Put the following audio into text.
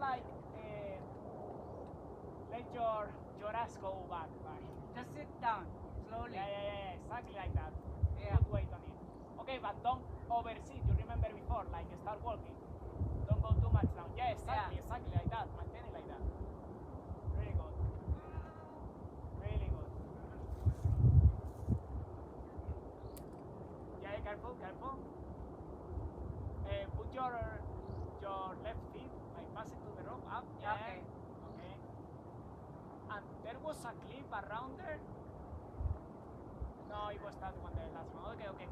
like let your ass go back. Like. Just sit down slowly. Yeah, exactly like that. Yeah. Put weight on it. Okay, but don't overseat. You remember before, like start walking. Don't go too much down. Yeah, exactly like that. Maintain it like that. Really good. Really good. Yeah, careful. Put your left feet, like pass it to the rope up. Yeah. Okay. And there was a cliff around there. No, it was that one, the last one. Okay.